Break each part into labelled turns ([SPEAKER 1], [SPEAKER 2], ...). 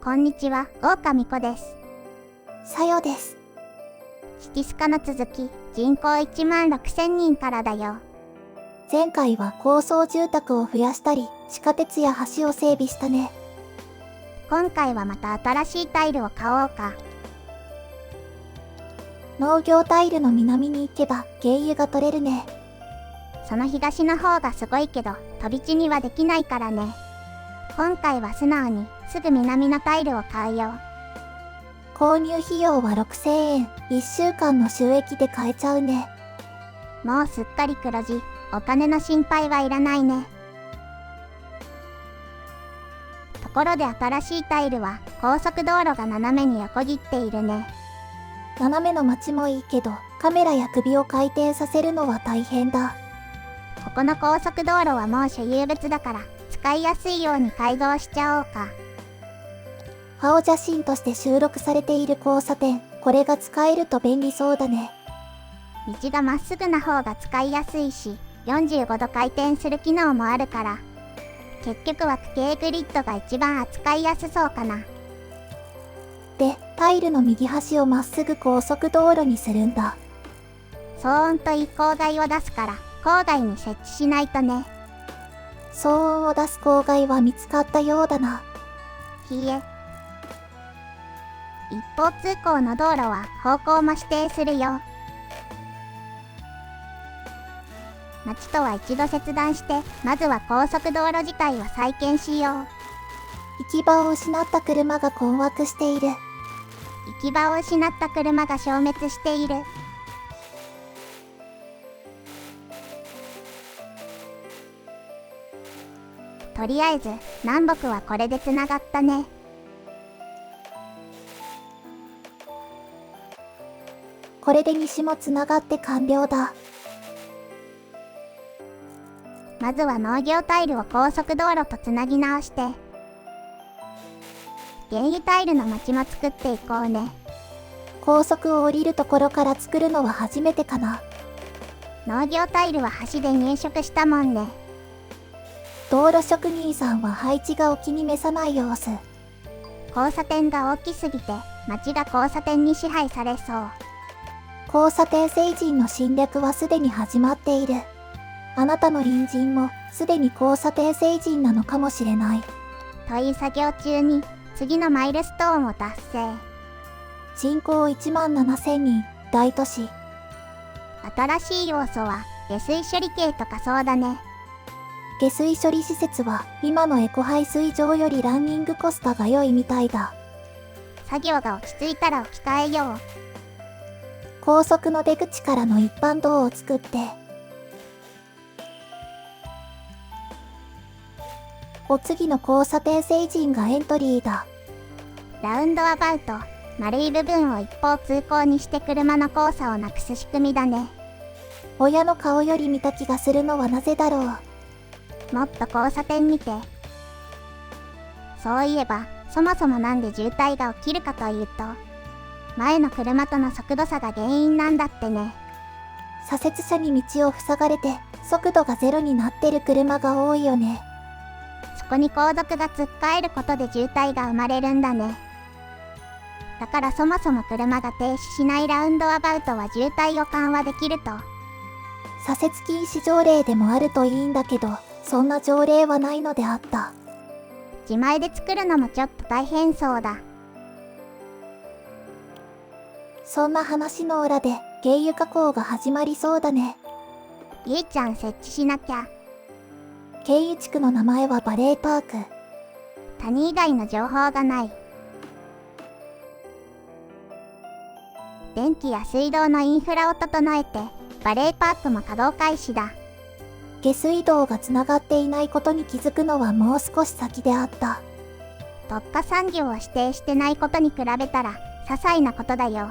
[SPEAKER 1] こんにちは、狼子です。
[SPEAKER 2] さよです。
[SPEAKER 1] シティスカの続き、人口1万6000人からだよ。
[SPEAKER 2] 前回は高層住宅を増やしたり、地下鉄や橋を整備したね。
[SPEAKER 1] 今回はまた新しいタイルを買おうか。
[SPEAKER 2] 農業タイルの南に行けば原油が取れるね。
[SPEAKER 1] その東の方がすごいけど、飛び地にはできないからね。今回は素直にすぐ南のタイルを買うよ。
[SPEAKER 2] 購入費用は6000円、1週間の収益で買えちゃうね。
[SPEAKER 1] もうすっかり黒字、お金の心配はいらないね。ところで新しいタイルは高速道路が斜めに横切っているね。
[SPEAKER 2] 斜めの街もいいけど、カメラや首を回転させるのは大変だ。
[SPEAKER 1] ここの高速道路はもう所有物だから、使いやすいように改造しちゃおうか。
[SPEAKER 2] 青写真として収録されている交差点、これが使えると便利そうだね。
[SPEAKER 1] 道がまっすぐな方が使いやすいし、45度回転する機能もあるから、結局は区形グリッドが一番扱いやすそうかな。
[SPEAKER 2] で、タイルの右端をまっすぐ高速道路にするんだ。
[SPEAKER 1] 騒音といい郊外を出すから、郊外に設置しないとね。
[SPEAKER 2] 騒音を出す郊外は見つかったようだな。
[SPEAKER 1] いいえ。一方通行の道路は方向も指定するよ。町とは一度切断して、まずは高速道路自体を再建しよう。
[SPEAKER 2] 行き場を失った車が困惑している。
[SPEAKER 1] 行き場を失った車が消滅している。とりあえず、南北はこれでつながったね。
[SPEAKER 2] これで西もつながって完了だ。
[SPEAKER 1] まずは農業タイルを高速道路とつなぎ直して、原油タイルの街も作っていこうね。
[SPEAKER 2] 高速を降りるところから作るのは初めてかな。
[SPEAKER 1] 農業タイルは橋で入植したもんね。
[SPEAKER 2] 道路職人さんは配置がお気に召さない様子。
[SPEAKER 1] 交差点が大きすぎて、街が交差点に支配されそう。
[SPEAKER 2] 交差点星人の侵略はすでに始まっている。あなたの隣人もすでに交差点星人なのかもしれない。
[SPEAKER 1] という作業中に次のマイルストーンを達成。
[SPEAKER 2] 人口1万7000人、大都市。
[SPEAKER 1] 新しい要素は下水処理系とかそうだね。
[SPEAKER 2] 下水処理施設は今のエコ排水場よりランニングコストが良いみたいだ。
[SPEAKER 1] 作業が落ち着いたら置き換えよう。
[SPEAKER 2] 高速の出口からの一般道を作って、お次の交差点星人がエントリーだ。
[SPEAKER 1] ラウンドアバウト、丸い部分を一方通行にして車の交差をなくす仕組みだね。
[SPEAKER 2] 親の顔より見た気がするのはなぜだろう。
[SPEAKER 1] もっと交差点見て。そういえば、そもそもなんで渋滞が起きるかというと、前の車との速度差が原因なんだってね。
[SPEAKER 2] 左折車に道を塞がれて、速度がゼロになってる車が多いよね。
[SPEAKER 1] そこに後続が突っかえることで渋滞が生まれるんだね。だからそもそも車が停止しないラウンドアバウトは渋滞を緩和できると。
[SPEAKER 2] 左折禁止条例でもあるといいんだけど、そんな条例はないのであった。
[SPEAKER 1] 自前で作るのもちょっと大変そうだ。
[SPEAKER 2] そんな話の裏で軽油加工が始まりそうだね。
[SPEAKER 1] ゆいちゃん設置しなきゃ。
[SPEAKER 2] 軽油地区の名前はバレーパーク。
[SPEAKER 1] 谷以外の情報がない。電気や水道のインフラを整えて、バレーパークも稼働開始だ。
[SPEAKER 2] 下水道がつながっていないことに気づくのはもう少し先であった。
[SPEAKER 1] 特化産業を指定してないことに比べたら、些細なことだよ。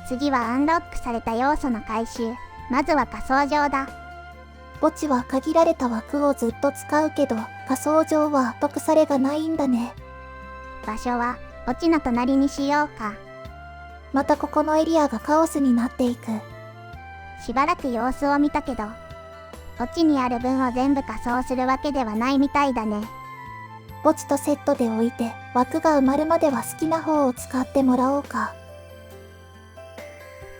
[SPEAKER 1] 次はアンロックされた要素の回収。まずは仮想上だ。
[SPEAKER 2] 墓地は限られた枠をずっと使うけど、仮想上は得されがないんだね。
[SPEAKER 1] 場所は墓地の隣にしようか。
[SPEAKER 2] またここのエリアがカオスになっていく。
[SPEAKER 1] しばらく様子を見たけど、墓地にある分を全部仮装するわけではないみたいだね。
[SPEAKER 2] 墓地とセットで置いて、枠が埋まるまでは好きな方を使ってもらおうか。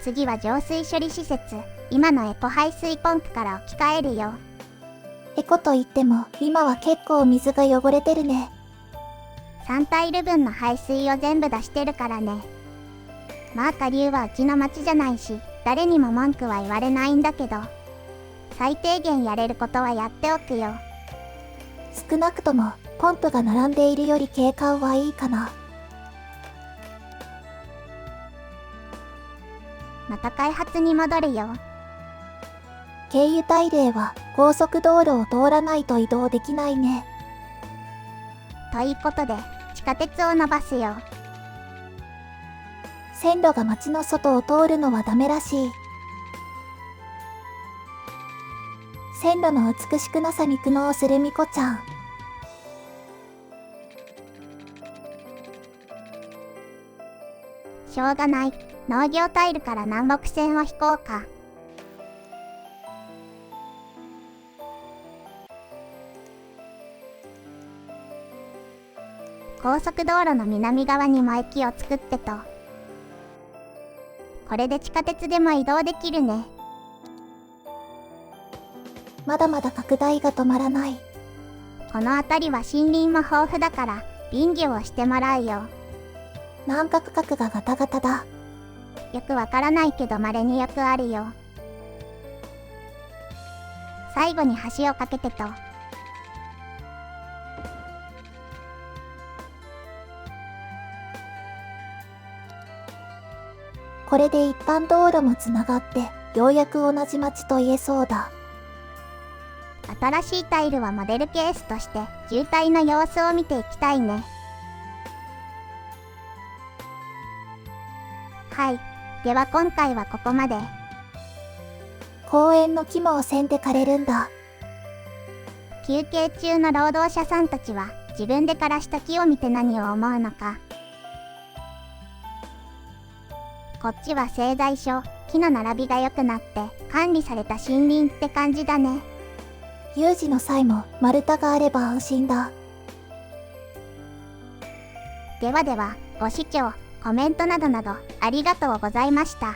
[SPEAKER 1] 次は浄水処理施設。今のエコ排水ポンプから置き換えるよ。
[SPEAKER 2] エコといっても、今は結構水が汚れてるね。
[SPEAKER 1] 3タイル分の排水を全部出してるからね。まあ下流はうちの町じゃないし、誰にも文句は言われないんだけど、最低限やれることはやっておくよ。
[SPEAKER 2] 少なくとも、ポンプが並んでいるより景観はいいかな。
[SPEAKER 1] また開発に戻るよ。
[SPEAKER 2] 経由大例は高速道路を通らないと移動できないね。
[SPEAKER 1] ということで、地下鉄を伸ばすよ。
[SPEAKER 2] 線路が町の外を通るのはダメらしい。線路の美しくなさに苦悩するみこちゃん。
[SPEAKER 1] しょうがない。農業タイルから南北線を引こうか。高速道路の南側にも駅を作ってと。これで地下鉄でも移動できるね。
[SPEAKER 2] まだまだ拡大が止まらない。
[SPEAKER 1] この辺りは森林も豊富だから林業をしてもらうよ。
[SPEAKER 2] 南角角がガタガタだ。
[SPEAKER 1] よくわからないけど稀によくあるよ。最後に橋を架けてと。
[SPEAKER 2] これで一般道路もつながってようやく同じ町と言えそうだ。
[SPEAKER 1] 新しいタイルはモデルケースとして渋滞の様子を見ていきたいね。はい。では今回はここまで。
[SPEAKER 2] 公園の木も汚染で枯れるんだ。
[SPEAKER 1] 休憩中の労働者さんたちは自分で枯らした木を見て何を思うのか。こっちは製材所、木の並びが良くなって管理された森林って感じだね。
[SPEAKER 2] 有事の際も丸太があれば安心だ。
[SPEAKER 1] ではでは、ご視聴、コメントなどなどありがとうございました。